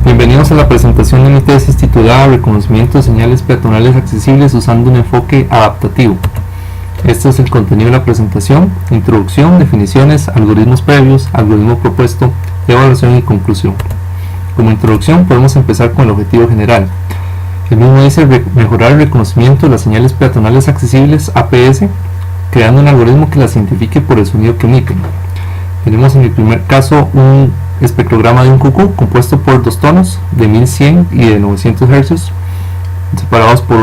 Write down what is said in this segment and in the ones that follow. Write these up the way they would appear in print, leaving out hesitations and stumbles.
Bienvenidos a la presentación de mi tesis titulada Reconocimiento de señales peatonales accesibles usando un enfoque adaptativo. Este es el contenido de la presentación: introducción, definiciones, algoritmos previos, algoritmo propuesto, evaluación y conclusión. Como introducción podemos empezar con el objetivo general. El mismo dice mejorar el reconocimiento de las señales peatonales accesibles APS, creando un algoritmo que las identifique por el sonido que emiten. Tenemos en el primer caso un espectrograma de un cucú compuesto por dos tonos de 1100 y de 900 Hz, separados por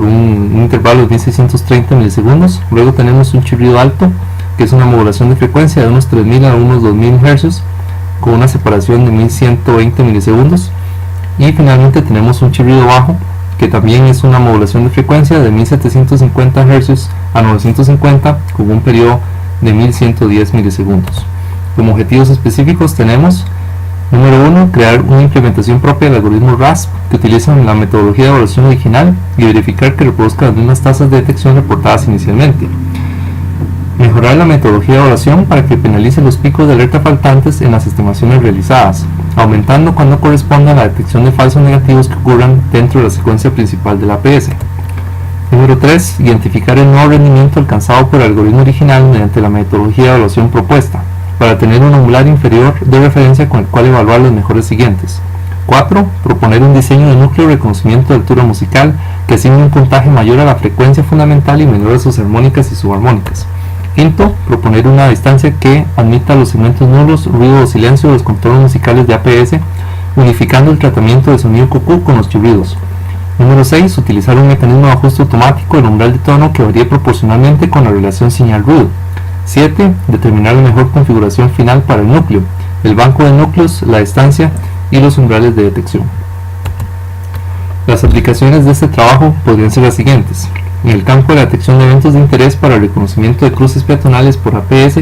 un intervalo de 1630 milisegundos. Luego tenemos un chirrido alto, que es una modulación de frecuencia de unos 3000 a unos 2000 Hz, con una separación de 1120 milisegundos. Y finalmente tenemos un chirrido bajo, que también es una modulación de frecuencia de 1750 Hz a 950, con un periodo de 1110 milisegundos. Como objetivos específicos tenemos: número 1, crear una implementación propia del algoritmo RASP que utiliza la metodología de evaluación original y verificar que reproduzca las mismas tasas de detección reportadas inicialmente. Mejorar la metodología de evaluación para que penalice los picos de alerta faltantes en las estimaciones realizadas, aumentando cuando corresponda a la detección de falsos negativos que ocurran dentro de la secuencia principal del APS. Número 3, identificar el nuevo rendimiento alcanzado por el algoritmo original mediante la metodología de evaluación propuesta, para tener un umbral inferior de referencia con el cual evaluar los mejores siguientes. 4. Proponer un diseño de núcleo de reconocimiento de altura musical que asigne un puntaje mayor a la frecuencia fundamental y menor a sus armónicas y subarmónicas. 5. Proponer una distancia que admita los segmentos nulos, ruido o silencio de los contornos musicales de APS, unificando el tratamiento de sonido cucú con los chirridos. Número 6. Utilizar un mecanismo de ajuste automático del umbral de tono que varíe proporcionalmente con la relación señal-ruido. 7. Determinar la mejor configuración final para el núcleo, el banco de núcleos, la distancia y los umbrales de detección. Las aplicaciones de este trabajo podrían ser las siguientes: en el campo de la detección de eventos de interés para el reconocimiento de cruces peatonales por APS,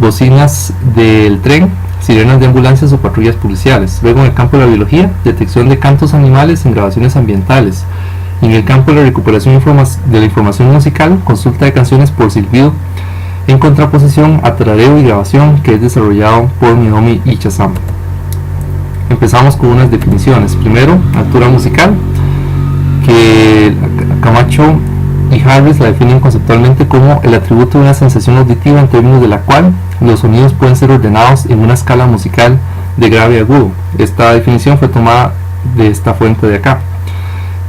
bocinas del tren, sirenas de ambulancias o patrullas policiales. Luego en el campo de la biología, detección de cantos animales en grabaciones ambientales. Y en el campo de la recuperación de la información musical, consulta de canciones por silbido, en contraposición a tarareo y grabación, que es desarrollado por Mihomi y Chazam. Empezamos con unas definiciones. Primero, altura musical, que Camacho y Harris la definen conceptualmente como el atributo de una sensación auditiva en términos de la cual los sonidos pueden ser ordenados en una escala musical de grave a agudo. Esta definición fue tomada de esta fuente de acá.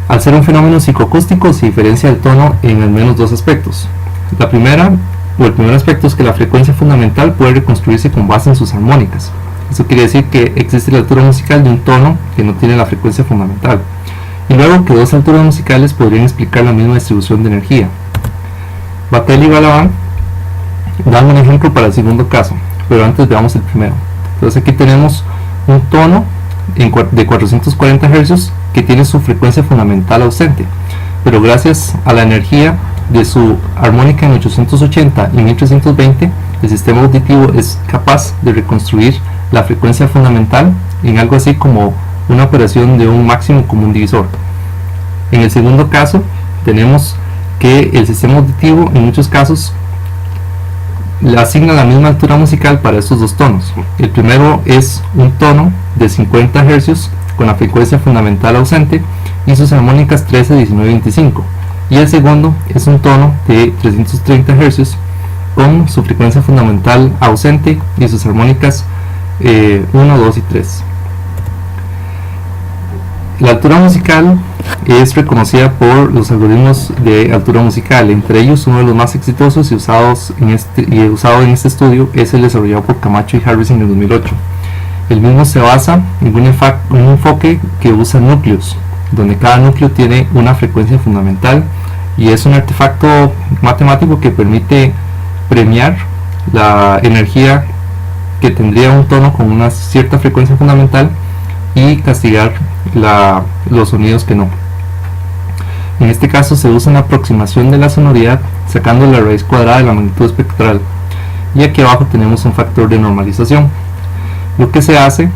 Al ser un fenómeno psicoacústico, se diferencia del tono en al menos dos aspectos. El primer aspecto es que la frecuencia fundamental puede reconstruirse con base en sus armónicas. Eso quiere decir que existe la altura musical de un tono que no tiene la frecuencia fundamental. Y luego que dos alturas musicales podrían explicar la misma distribución de energía. Battelle y Balaban dan un ejemplo para el segundo caso, pero antes veamos el primero. Entonces aquí tenemos un tono de 440 Hz que tiene su frecuencia fundamental ausente, pero gracias a la energía de su armónica en 880 y 1320, el sistema auditivo es capaz de reconstruir la frecuencia fundamental en algo así como una operación de un máximo común divisor. En el segundo caso tenemos que el sistema auditivo en muchos casos le asigna la misma altura musical para estos dos tonos. El primero es un tono de 50 Hz con la frecuencia fundamental ausente y sus armónicas 13, 19 y 25, y el segundo es un tono de 330 Hz con su frecuencia fundamental ausente y sus armónicas 1, 2 y 3. La altura musical es reconocida por los algoritmos de altura musical. Entre ellos, uno de los más exitosos y usado en este estudio es el desarrollado por Camacho y Harris en el 2008. El mismo se basa en un enfoque que usa núcleos, donde cada núcleo tiene una frecuencia fundamental, y es un artefacto matemático que permite premiar la energía que tendría un tono con una cierta frecuencia fundamental y castigar los sonidos que no. En este caso se usa una aproximación de la sonoridad sacando la raíz cuadrada de la magnitud espectral, y aquí abajo tenemos un factor de normalización. Lo que se hace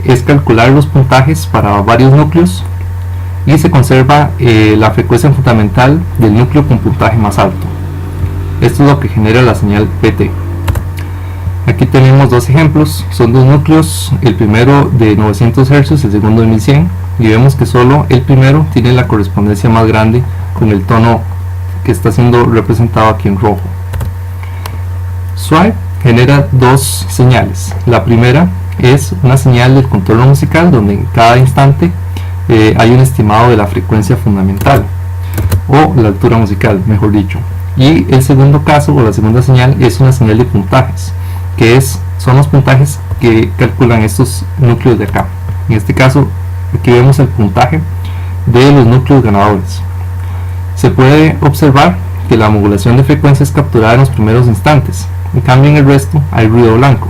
es calcular los puntajes para varios núcleos y se conserva la frecuencia fundamental del núcleo con puntaje más alto. Esto es lo que genera la señal PT. Aquí tenemos dos ejemplos, son dos núcleos, el primero de 900 Hz, el segundo de 1100, y vemos que solo el primero tiene la correspondencia más grande con el tono que está siendo representado aquí en rojo. Swipe genera dos señales. La primera es una señal del contorno musical, donde en cada instante hay un estimado de la frecuencia fundamental, o la altura musical, mejor dicho. Y el segundo caso, o la segunda señal, es una señal de puntajes, que son los puntajes que calculan estos núcleos de acá. En este caso, aquí vemos el puntaje de los núcleos ganadores. Se puede observar que la modulación de frecuencia es capturada en los primeros instantes. En cambio, en el resto hay ruido blanco,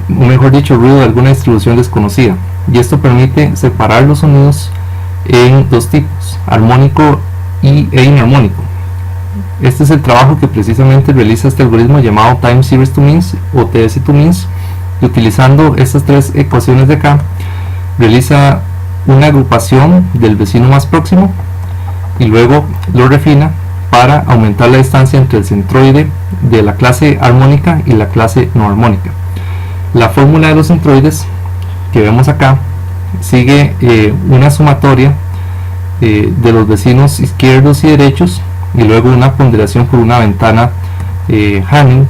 o mejor dicho, ruido de alguna distribución desconocida. Y esto permite separar los sonidos en dos tipos, armónico e inarmónico. Este es el trabajo que precisamente realiza este algoritmo llamado Time Series to Means o TS to Means, y utilizando estas tres ecuaciones de acá realiza una agrupación del vecino más próximo y luego lo refina para aumentar la distancia entre el centroide de la clase armónica y la clase no armónica. La fórmula de los centroides que vemos acá sigue una sumatoria de los vecinos izquierdos y derechos, y luego una ponderación por una ventana Hamming,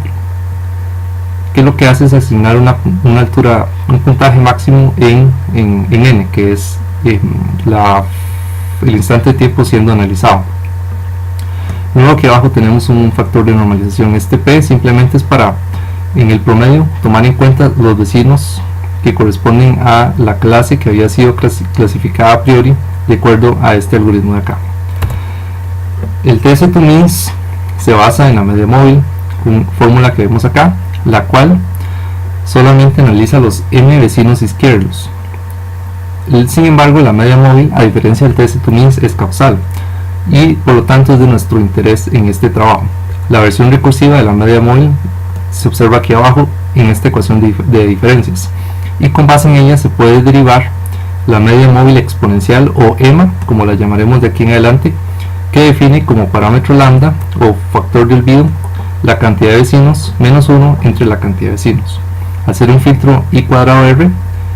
que lo que hace es asignar una altura, un puntaje máximo en n, que es el instante de tiempo siendo analizado. Luego aquí abajo tenemos un factor de normalización. Este P simplemente es para, en el promedio, tomar en cuenta los vecinos que corresponden a la clase que había sido clasificada a priori de acuerdo a este algoritmo de acá. El TS to Means se basa en la media móvil, con fórmula que vemos acá, la cual solamente analiza los m vecinos izquierdos. Sin embargo, la media móvil, a diferencia del TS to Means, es causal y por lo tanto es de nuestro interés en este trabajo. La versión recursiva de la media móvil se observa aquí abajo en esta ecuación de diferencias, y con base en ella se puede derivar la media móvil exponencial, o EMA como la llamaremos de aquí en adelante, que define como parámetro lambda o factor de olvido la cantidad de vecinos menos 1 entre la cantidad de vecinos. Al ser un filtro I cuadrado R,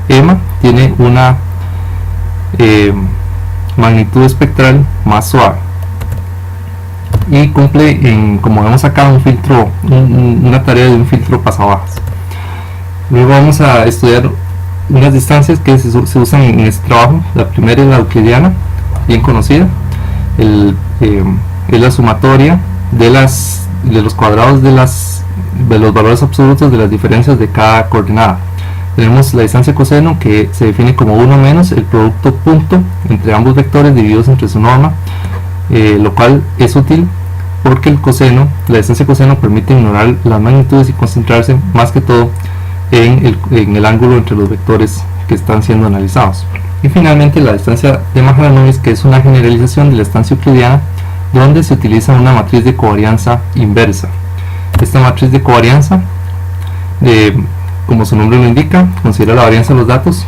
EMA tiene una magnitud espectral más suave y cumple, como vemos acá, una tarea de un filtro pasabajas. Luego vamos a estudiar unas distancias que se usan en este trabajo. La primera es la euclidiana, bien conocida. Es la sumatoria de los cuadrados de los valores absolutos de las diferencias de cada coordenada. Tenemos la distancia coseno, que se define como 1 menos el producto punto entre ambos vectores divididos entre su norma, lo cual es útil porque la distancia coseno permite ignorar las magnitudes y concentrarse más que todo en el ángulo entre los vectores que están siendo analizados. Y finalmente la distancia de Mahalanobis, que es una generalización de la distancia euclidiana, donde se utiliza una matriz de covarianza inversa. Esta matriz de covarianza, como su nombre lo indica, considera la varianza de los datos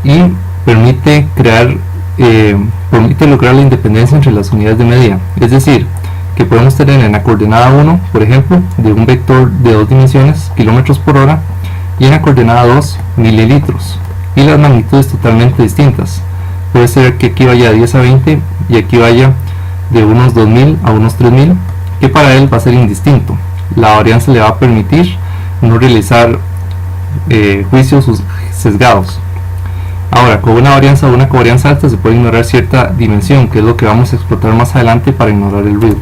y permite lograr la independencia entre las unidades de medida. Es decir, que podemos tener en la coordenada 1, por ejemplo, de un vector de 2 dimensiones, kilómetros por hora, y en la coordenada 2, mililitros, y las magnitudes totalmente distintas. Puede ser que aquí vaya de 10 a 20 y aquí vaya de unos 2000 a unos 3000, que para él va a ser indistinto. La varianza le va a permitir no realizar juicios sesgados. Ahora, con una varianza o una covarianza alta se puede ignorar cierta dimensión, que es lo que vamos a explotar más adelante para ignorar el ruido.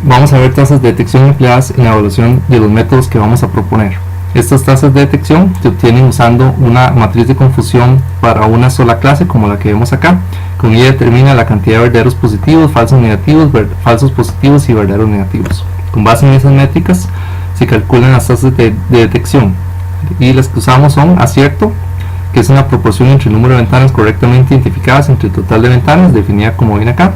Vamos a ver tasas de detección empleadas en la evaluación de los métodos que vamos a proponer. Estas tasas de detección se obtienen usando una matriz de confusión para una sola clase, como la que vemos acá. Con ella determina la cantidad de verdaderos positivos, falsos negativos, falsos positivos y verdaderos negativos. Con base en esas métricas se calculan las tasas de detección, y las que usamos son acierto, que es una proporción entre el número de ventanas correctamente identificadas entre el total de ventanas, definida como viene acá.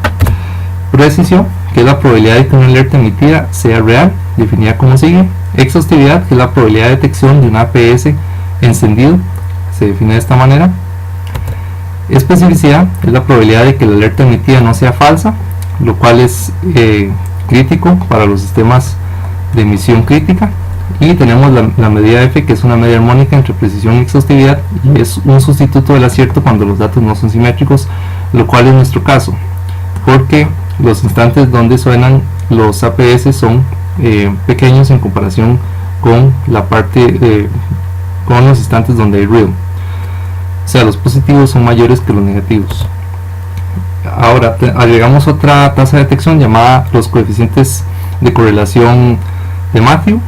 Precisión, que es la probabilidad de que una alerta emitida sea real, definida como sigue. Exhaustividad, que es la probabilidad de detección de un APS encendido, se define de esta manera. Especificidad, es la probabilidad de que la alerta emitida no sea falsa, lo cual es crítico para los sistemas de emisión crítica, y tenemos la medida F, que es una media armónica entre precisión y exhaustividad, y es un sustituto del acierto cuando los datos no son simétricos, lo cual es nuestro caso, porque los instantes donde suenan los APS son pequeños en comparación con la parte con los instantes donde hay ruido, o sea, los positivos son mayores que los negativos. Ahora agregamos otra tasa de detección llamada los coeficientes de correlación de Matthew,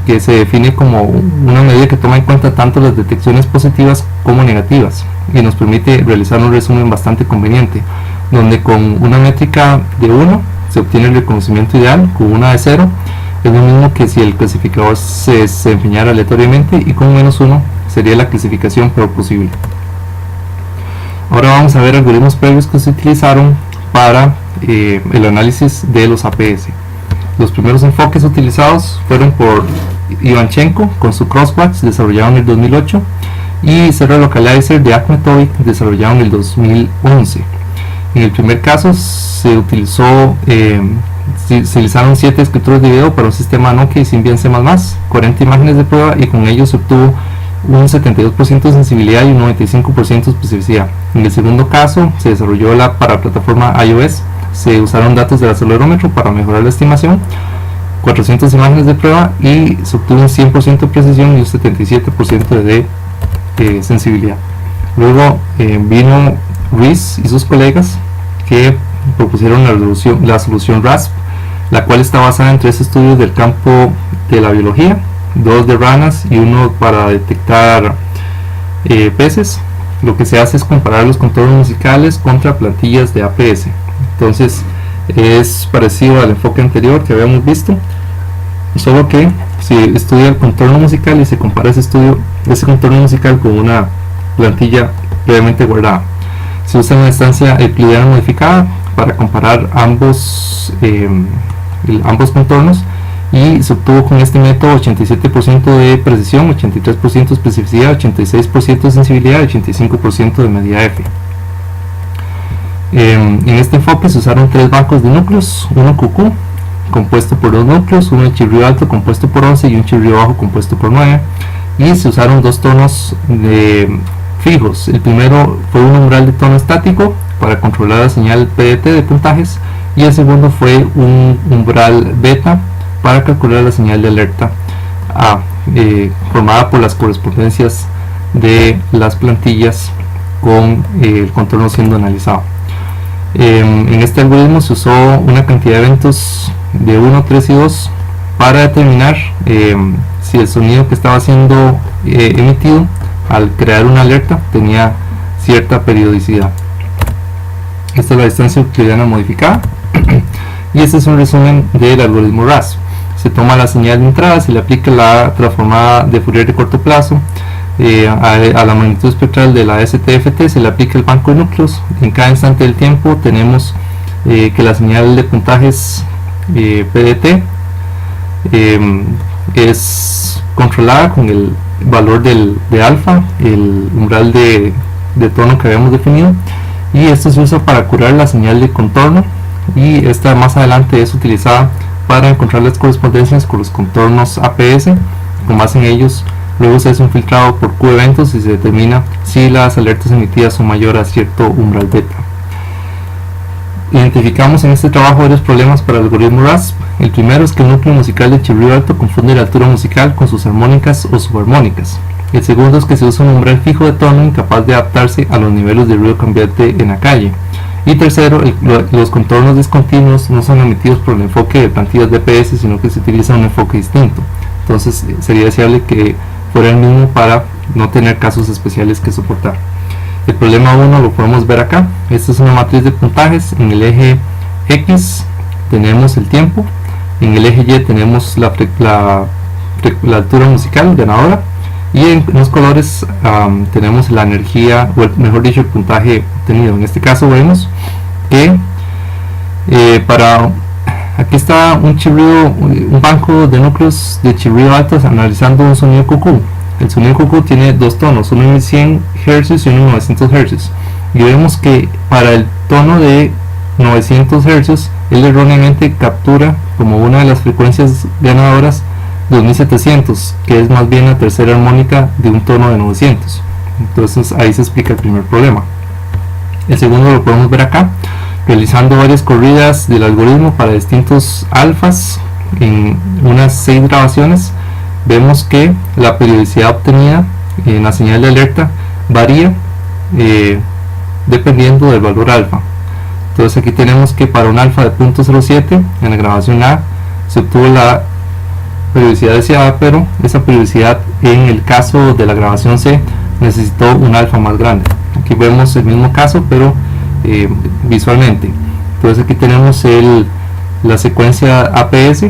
que se define como una medida que toma en cuenta tanto las detecciones positivas como negativas, y nos permite realizar un resumen bastante conveniente, donde con una métrica de 1 se obtiene el reconocimiento ideal, con una de 0 es lo mismo que si el clasificador se empeñara aleatoriamente, y con -1 sería la clasificación peor posible. Ahora vamos a ver algoritmos previos que se utilizaron para el análisis de los APS. Los primeros enfoques utilizados fueron por Ivanchenko con su Crosswatch, desarrollado en el 2008, y Serial Localizer de Akhmetovic, desarrollado en el 2011. En el primer caso se utilizaron 7 escrituras de video para un sistema Nokia y Symbian C++, 40 imágenes de prueba, y con ellos se obtuvo un 72% de sensibilidad y un 95% de especificidad. En el segundo caso se desarrolló para plataforma iOS, se usaron datos del acelerómetro para mejorar la estimación, 400 imágenes de prueba, y se obtuvo un 100% de precisión y un 77% de sensibilidad. Luego vino Rees y sus colegas, que propusieron la solución RASP, la cual está basada en 3 estudios del campo de la biología, 2 de ranas y 1 para detectar peces. Lo que se hace es comparar los contornos musicales contra plantillas de APS. Entonces es parecido al enfoque anterior que habíamos visto, solo que se estudia el contorno musical y se compara ese contorno musical con una plantilla previamente guardada. Se usa una instancia euclidiana modificada para comparar ambos contornos, y se obtuvo con este método 87% de precisión, 83% de especificidad, 86% de sensibilidad y 85% de medida F. En este enfoque se usaron 3 bancos de núcleos, uno QQ compuesto por 2 núcleos, uno de chirrío alto compuesto por 11 y un chirrío bajo compuesto por 9, y se usaron 2 tonos fijos. El primero fue un umbral de tono estático para controlar la señal PDT de puntajes, y el segundo fue un umbral beta para calcular la señal de alerta formada por las correspondencias de las plantillas con el contorno siendo analizado. En este algoritmo se usó una cantidad de eventos de 1, 3 y 2 para determinar si el sonido que estaba siendo emitido al crear una alerta tenía cierta periodicidad. Esta es la distancia euclidiana modificada y este es un resumen del algoritmo RASP. Se toma la señal de entrada, se le aplica la transformada de Fourier de corto plazo, a la magnitud espectral de la STFT se le aplica el banco de núcleos. En cada instante del tiempo tenemos que la señal de puntajes PDT es controlada con el valor de alfa, el umbral de tono que habíamos definido, y esto se usa para curar la señal de contorno, y esta más adelante es utilizada para encontrar las correspondencias con los contornos APS. Con base en ellos, luego se hace un filtrado por Q eventos y se determina si las alertas emitidas son mayores a cierto umbral beta. Identificamos en este trabajo varios problemas para el algoritmo RASP. El primero es que el núcleo musical de chirrío alto confunde la altura musical con sus armónicas o subarmónicas. El segundo es que se usa un umbral fijo de tono incapaz de adaptarse a los niveles de ruido cambiante en la calle. Y tercero, los contornos discontinuos no son emitidos por el enfoque de plantillas DPS, sino que se utiliza un enfoque distinto. Entonces sería deseable que fuera el mismo para no tener casos especiales que soportar. El problema 1 lo podemos ver acá. Esta es una matriz de puntajes. En el eje X tenemos el tiempo, en el eje Y tenemos la altura musical ganadora, y en los colores tenemos la energía, o mejor dicho, el puntaje obtenido. En este caso vemos que aquí está un banco de núcleos de chirrío alto analizando un sonido QQ. El sonido QQ tiene 2 tonos, uno en 1100 Hz y uno en 900 Hz, y vemos que para el tono de 900 Hz, él erróneamente captura como una de las frecuencias ganadoras 2700, que es más bien la tercera armónica de un tono de 900. Entonces ahí se explica el primer problema. El segundo lo podemos ver acá, realizando varias corridas del algoritmo para distintos alfas en unas 6 grabaciones. Vemos que la periodicidad obtenida en la señal de alerta varía dependiendo del valor alfa. Entonces aquí tenemos que para un alfa de 0.07 en la grabación A se obtuvo la periodicidad deseada, pero esa periodicidad en el caso de la grabación C necesitó un alfa más grande. Aquí vemos el mismo caso, pero visualmente. Entonces aquí tenemos la secuencia APS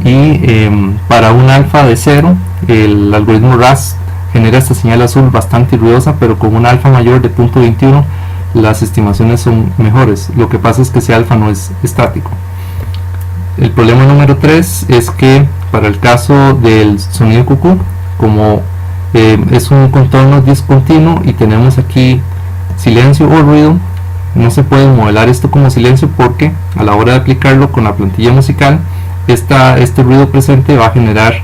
y para un alfa de 0 el algoritmo RAS genera esta señal azul bastante ruidosa, pero con un alfa mayor de 0.21 las estimaciones son mejores. Lo que pasa es que ese alfa no es estático. El problema número 3 es que para el caso del sonido cucú, como es un contorno discontinuo y tenemos aquí silencio o ruido, no se puede modelar esto como silencio, porque a la hora de aplicarlo con la plantilla musical este ruido presente va a generar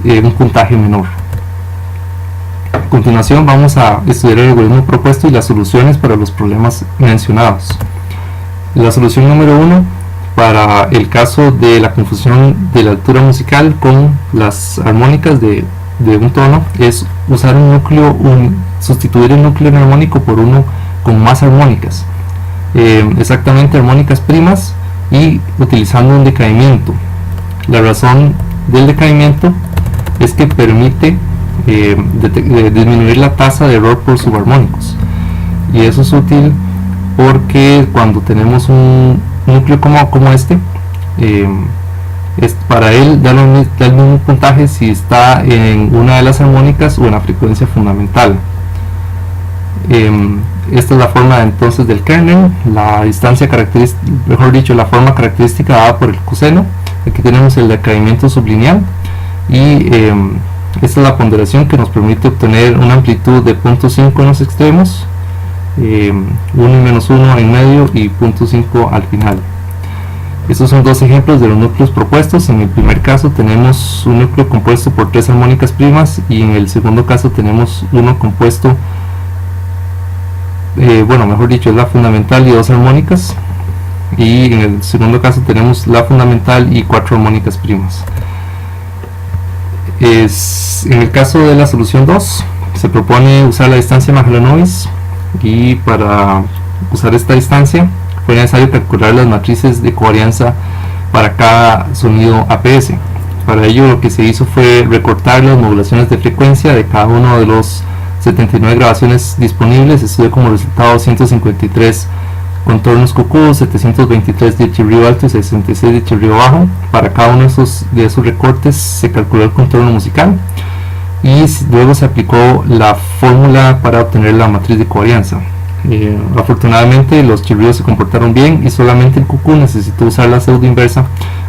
un puntaje menor. A continuación vamos a estudiar el algoritmo propuesto y las soluciones para los problemas mencionados. La solución número 1 para el caso de la confusión de la altura musical con las armónicas de un tono es usar sustituir el núcleo enarmónico por uno con más armónicas, exactamente armónicas primas, y utilizando un decaimiento. La razón del decaimiento es que permite disminuir la tasa de error por subarmónicos, y eso es útil porque cuando tenemos un núcleo como este, para él da el mismo puntaje si está en una de las armónicas o en la frecuencia fundamental. Esta es la forma entonces del kernel, la distancia característica, mejor dicho, la forma característica dada por el coseno. Aquí tenemos el decaimiento sublineal y esta es la ponderación que nos permite obtener una amplitud de 0.5 en los extremos, 1 y menos 1 en medio y 0.5 al final. Estos son dos ejemplos de los núcleos propuestos. En el primer caso tenemos un núcleo compuesto por 3 armónicas primas, y en el segundo caso tenemos uno compuesto, mejor dicho, es la fundamental y 2 armónicas, y en el segundo caso tenemos la fundamental y 4 armónicas primas. En el caso de la solución 2 se propone usar la distancia Mahalanobis, y para usar esta distancia fue necesario calcular las matrices de covarianza para cada sonido APS. Para ello lo que se hizo fue recortar las modulaciones de frecuencia de cada uno de los 79 grabaciones disponibles. Estudió como resultado 153 contornos cucú, 723 de chirrío alto y 66 de chirrío bajo. Para cada uno de esos recortes se calculó el contorno musical, y luego se aplicó la fórmula para obtener la matriz de covarianza. Afortunadamente los chirríos se comportaron bien, y solamente el cucú necesitó usar la pseudo inversa,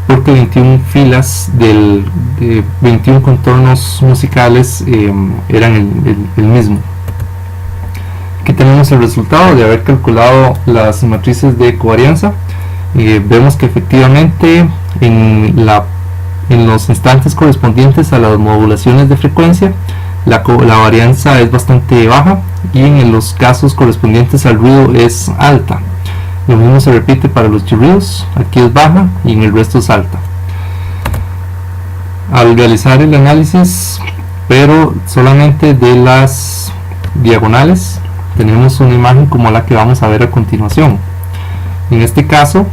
porque 21 filas de 21 contornos musicales eran el mismo. Aquí tenemos el resultado de haber calculado las matrices de covarianza. Vemos que efectivamente en los instantes correspondientes a las modulaciones de frecuencia la varianza es bastante baja, y en los casos correspondientes al ruido es alta. Lo mismo se repite para los chirridos, aquí es baja y en el resto es alta. Al realizar el análisis, pero solamente de las diagonales, tenemos una imagen como la que vamos a ver a continuación. En este caso,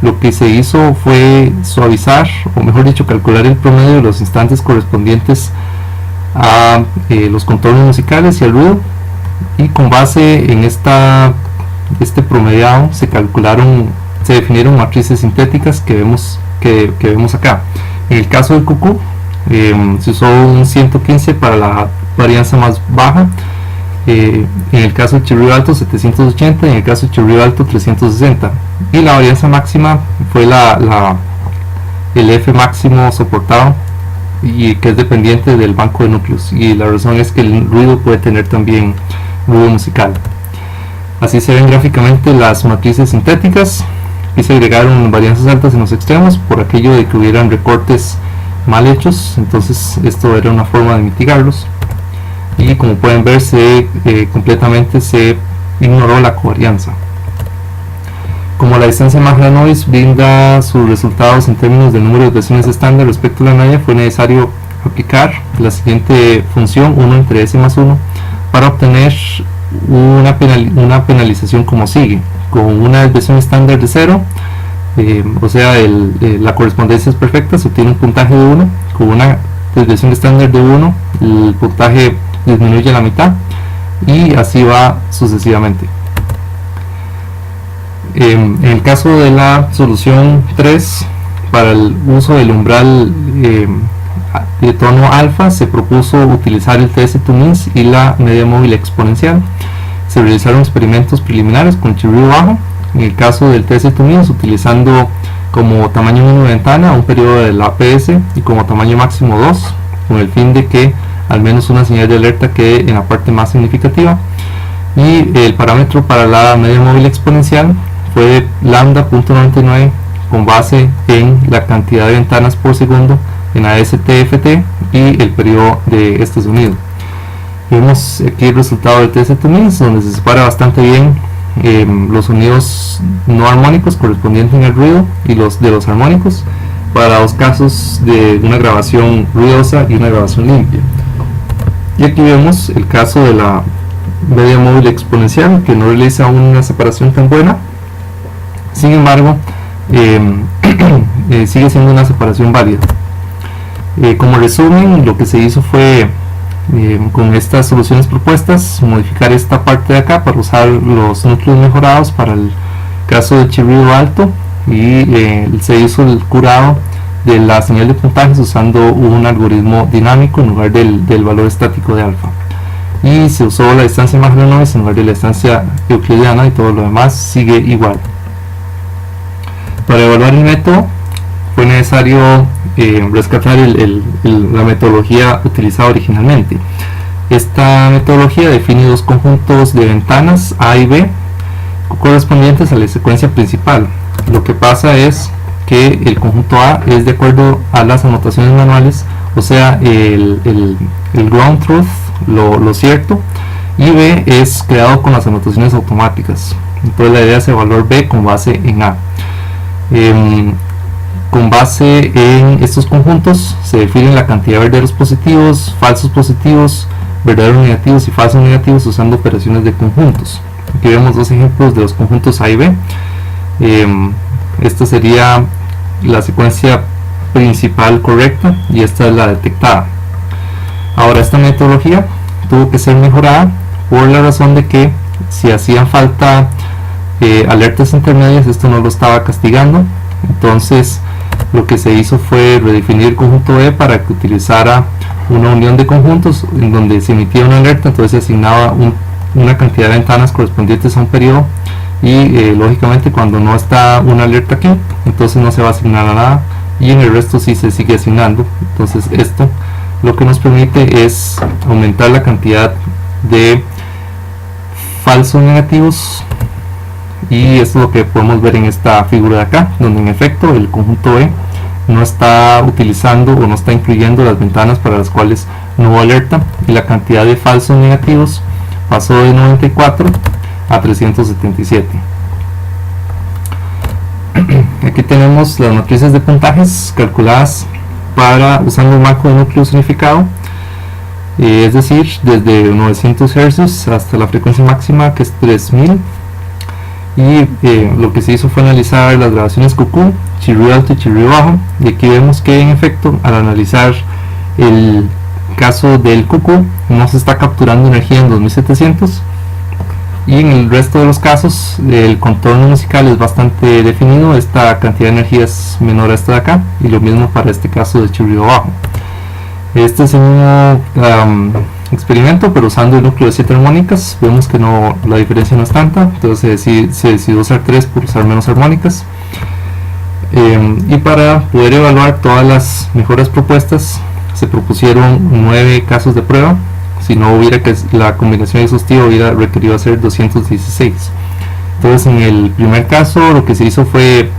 lo que se hizo fue suavizar, o mejor dicho, calcular el promedio de los instantes correspondientes a los contornos musicales y al ruido, y con base en este promediado se definieron matrices sintéticas que vemos acá. En el caso del cucú se usó un 115 para la varianza más baja, en el caso del chirrío alto 780, y en el caso del chirrío alto 360, y la varianza máxima fue el F máximo soportado, y que es dependiente del banco de núcleos, y la razón es que el ruido puede tener también ruido musical. Así se ven gráficamente las matrices sintéticas. Aquí se agregaron varianzas altas en los extremos por aquello de que hubieran recortes mal hechos, entonces esto era una forma de mitigarlos. Y como pueden ver, completamente se ignoró la covarianza. Como la distancia Magla-Noise brinda sus resultados en términos de número de versiones estándar respecto a la media, fue necesario aplicar la siguiente función 1 entre s más 1 para obtener una penalización como sigue: con una desviación estándar de 0, o sea la correspondencia es perfecta, se obtiene un puntaje de 1. Con una desviación estándar de 1, el puntaje disminuye a la mitad, y así va sucesivamente. En el caso de la solución 3, para el uso del umbral de tono alfa, se propuso utilizar el TS2MINS y la media móvil exponencial. Se realizaron experimentos preliminares con chirrido bajo. En el caso del TS2MINS, utilizando como tamaño mínimo de ventana un periodo del APS y como tamaño máximo 2, con el fin de que al menos una señal de alerta quede en la parte más significativa. Y el parámetro para la media móvil exponencial fue lambda.99, con base en la cantidad de ventanas por segundo en ASTFT y el periodo de este sonido. Vemos aquí el resultado del TS2MINS, donde se separa bastante bien los sonidos no armónicos correspondientes al ruido y los de los armónicos, para dos casos de una grabación ruidosa y una grabación limpia. Y aquí vemos el caso de la media móvil exponencial, que no realiza una separación tan buena. Sin embargo, sigue siendo una separación válida. Como resumen, lo que se hizo fue, con estas soluciones propuestas, modificar esta parte de acá para usar los núcleos mejorados para el caso de chirrido alto, y se hizo el curado de la señal de puntajes usando un algoritmo dinámico en lugar del valor estático de alfa, y se usó la distancia Magla-Noise en lugar de la distancia euclidiana, y todo lo demás sigue igual. Para evaluar el método fue necesario rescatar la metodología utilizada originalmente. Esta metodología define dos conjuntos de ventanas A y B correspondientes a la secuencia principal. Lo que pasa es que el conjunto A es de acuerdo a las anotaciones manuales, o sea, el ground truth, lo cierto, y B es creado con las anotaciones automáticas. Entonces la idea es evaluar B con base en A. Con base en estos conjuntos se definen la cantidad de verdaderos positivos, falsos positivos, verdaderos negativos y falsos negativos usando operaciones de conjuntos. Aquí vemos dos ejemplos de los conjuntos A y B. Esta sería la secuencia principal correcta y esta es la detectada. Ahora, esta metodología tuvo que ser mejorada por la razón de que si hacían falta alertas intermedias, esto no lo estaba castigando. Entonces lo que se hizo fue redefinir el conjunto E para que utilizara una unión de conjuntos en donde se emitía una alerta, entonces se asignaba una cantidad de ventanas correspondientes a un periodo, y lógicamente cuando no está una alerta aquí, entonces no se va a asignar a nada, y en el resto sí se sigue asignando. Entonces esto lo que nos permite es aumentar la cantidad de falsos negativos, y esto es lo que podemos ver en esta figura de acá, donde en efecto el conjunto E no está utilizando o no está incluyendo las ventanas para las cuales no hubo alerta, y la cantidad de falsos negativos pasó de 94 a 377. Aquí tenemos las matrices de puntajes calculadas usando un marco de núcleo unificado, es decir, desde 900 Hz hasta la frecuencia máxima, que es 3000. Y lo que se hizo fue analizar las grabaciones QQ, chirrido alto y chirrido bajo, y aquí vemos que en efecto al analizar el caso del QQ no se está capturando energía en 2700, y en el resto de los casos el contorno musical es bastante definido, esta cantidad de energía es menor a esta de acá, y lo mismo para este caso de chirrido bajo. Este es el mismo experimento, pero usando el núcleo de 7 armónicas. Vemos que la diferencia no es tanta, entonces se decidió usar 3 por usar menos armónicas. Y para poder evaluar todas las mejoras propuestas, se propusieron 9 casos de prueba si no hubiera que la combinación exhaustiva hubiera requerido hacer 216. Entonces en el primer caso lo que se hizo fue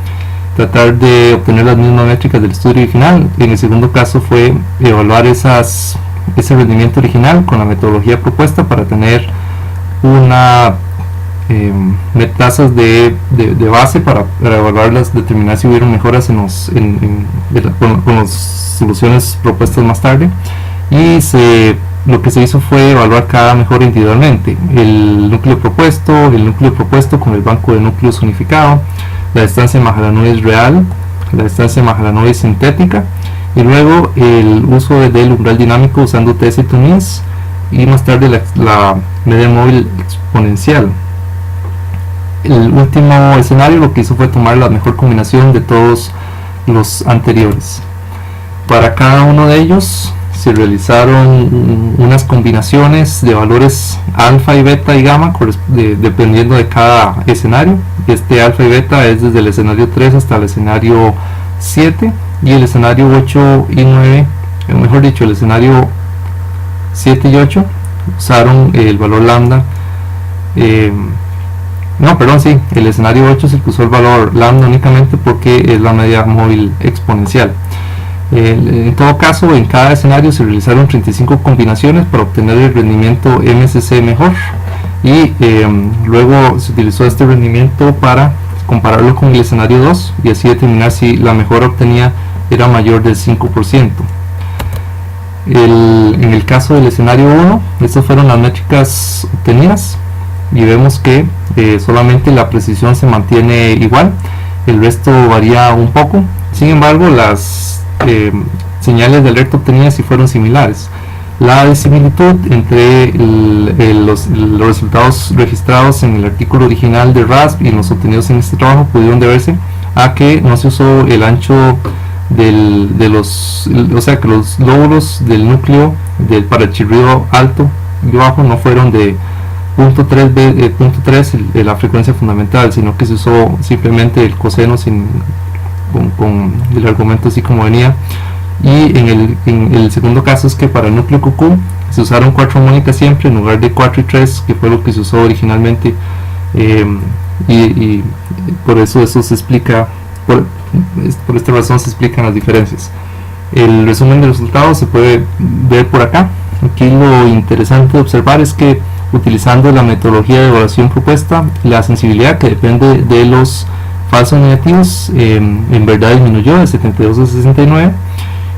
tratar de obtener las mismas métricas del estudio original. En el segundo caso fue evaluar ese rendimiento original con la metodología propuesta para tener una tasas de base para evaluarlas, determinar si hubieron mejoras con las soluciones propuestas más tarde. Y lo que se hizo fue evaluar cada mejora individualmente: el núcleo propuesto con el banco de núcleos unificado, la distancia de Mahalanobis real, la distancia de Mahalanobis sintética, y luego el uso del umbral dinámico usando TS2Means, y más tarde la media móvil exponencial. El último escenario lo que hizo fue tomar la mejor combinación de todos los anteriores. Para cada uno de ellos se realizaron unas combinaciones de valores alfa y beta y gamma dependiendo de cada escenario. Este alfa y beta es desde el escenario 3 hasta el escenario 7, y el escenario 8 y 9, mejor dicho, el escenario 7 y 8 usaron el valor lambda. El escenario 8 es el que usó el valor lambda únicamente porque es la media móvil exponencial. En todo caso, en cada escenario se realizaron 35 combinaciones para obtener el rendimiento MSC mejor, y luego se utilizó este rendimiento para compararlo con el escenario 2 y así determinar si la mejora obtenida era mayor del 5%. En el caso del escenario 1, estas fueron las métricas obtenidas, y vemos que solamente la precisión se mantiene igual, el resto varía un poco. Sin embargo, las señales de alerta obtenidas sí fueron similares. La disimilitud entre los resultados registrados en el artículo original de RASP y los obtenidos en este trabajo pudieron deberse a que no se usó el ancho o sea que los lóbulos del núcleo para el chirrido alto y bajo no fueron de 0.3 de la frecuencia fundamental, sino que se usó simplemente el coseno con el argumento así como venía. Y en el segundo caso es que para el núcleo QQ se usaron 4 armónicas siempre en lugar de 4 y 3, que fue lo que se usó originalmente, y por eso se explica, por esta razón se explican las diferencias. El resumen de resultados se puede ver por acá. Aquí lo interesante de observar es que utilizando la metodología de evaluación propuesta, la sensibilidad, que depende de los falsos negativos, en verdad disminuyó de 72 a 69,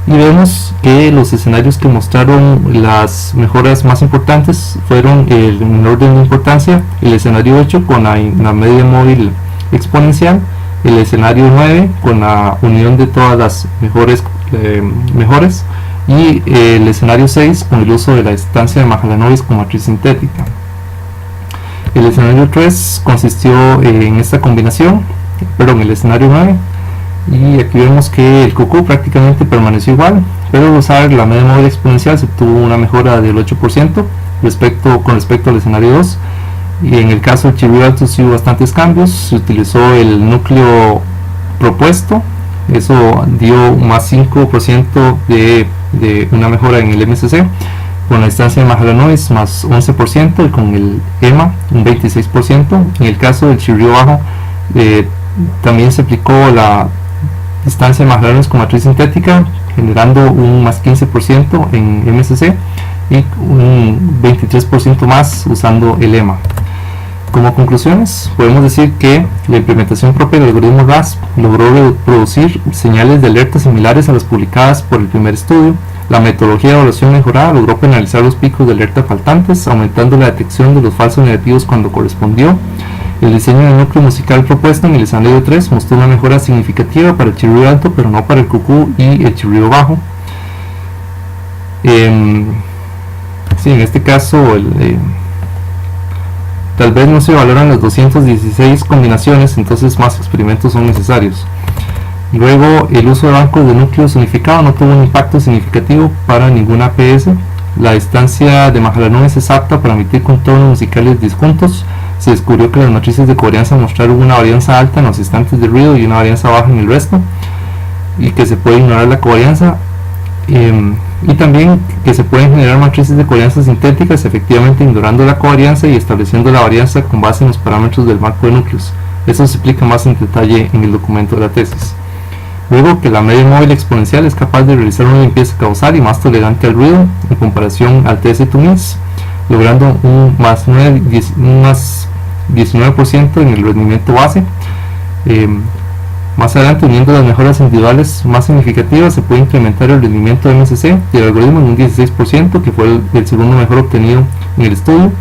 y vemos que los escenarios que mostraron las mejoras más importantes fueron en orden de importancia: el escenario 8 con la media móvil exponencial, el escenario 9 con la unión de todas las mejores, y el escenario 6 con el uso de la distancia de Mahalanobis con matriz sintética. El escenario 3 consistió en esta combinación, el escenario 9, y aquí vemos que el QQ prácticamente permaneció igual, pero al usar la media móvil exponencial se obtuvo una mejora del 8% con respecto al escenario 2, y en el caso del chirrido alto sí hubo bastantes cambios. Se utilizó el núcleo propuesto, eso dio un más 5% de una mejora en el MSC, con la distancia de Mahalanobis más 11%, y con el EMA un 26%. En el caso del chirrido bajo también se aplicó la distancia de Mahalanobis con matriz sintética, generando un más 15% en MSC y un 23% más usando el EMA. Como conclusiones, podemos decir que la implementación propia del algoritmo RASP logró producir señales de alerta similares a las publicadas por el primer estudio. La metodología de evaluación mejorada logró penalizar los picos de alerta faltantes, aumentando la detección de los falsos negativos cuando correspondió. El diseño del núcleo musical propuesto en el escenario 3 mostró una mejora significativa para el chirrido alto, pero no para el QQ y el chirrido bajo. En este caso tal vez no se valoran las 216 combinaciones, entonces más experimentos son necesarios. Luego, el uso de bancos de núcleos unificados no tuvo un impacto significativo para ninguna APS. La distancia de Mahalanobis es apta para emitir contornos musicales disjuntos. Se descubrió que las matrices de covarianza mostraron una varianza alta en los instantes de ruido y una varianza baja en el resto, y que se puede ignorar la covarianza. y también que se pueden generar matrices de covarianza sintéticas efectivamente ignorando la covarianza y estableciendo la varianza con base en los parámetros del marco de núcleos. Eso se explica más en detalle en el documento de la tesis. Luego, que la media móvil exponencial es capaz de realizar una limpieza causal y más tolerante al ruido en comparación al TS2MINS, logrando un más 19% en el rendimiento base. Más adelante, uniendo las mejoras individuales más significativas, se puede incrementar el rendimiento de MSC y el algoritmo en un 16%, que fue el segundo mejor obtenido en el estudio,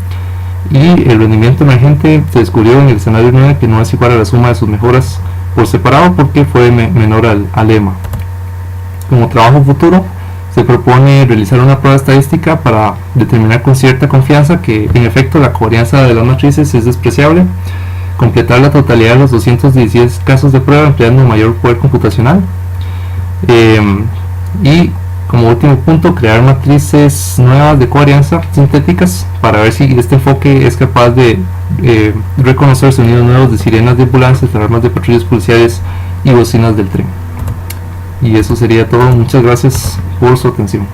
y el rendimiento emergente se descubrió en el escenario 9, que no es igual a la suma de sus mejoras por separado porque fue menor al EMA. Como trabajo futuro, se propone realizar una prueba estadística para determinar con cierta confianza que en efecto la covarianza de las matrices es despreciable, completar la totalidad de los 216 casos de prueba empleando mayor poder computacional, y como último punto, crear matrices nuevas de covarianza sintéticas para ver si este enfoque es capaz de reconocer sonidos nuevos de sirenas de ambulancias, alarmas de patrullas policiales y bocinas del tren. Y eso sería todo. Muchas gracias por su atención.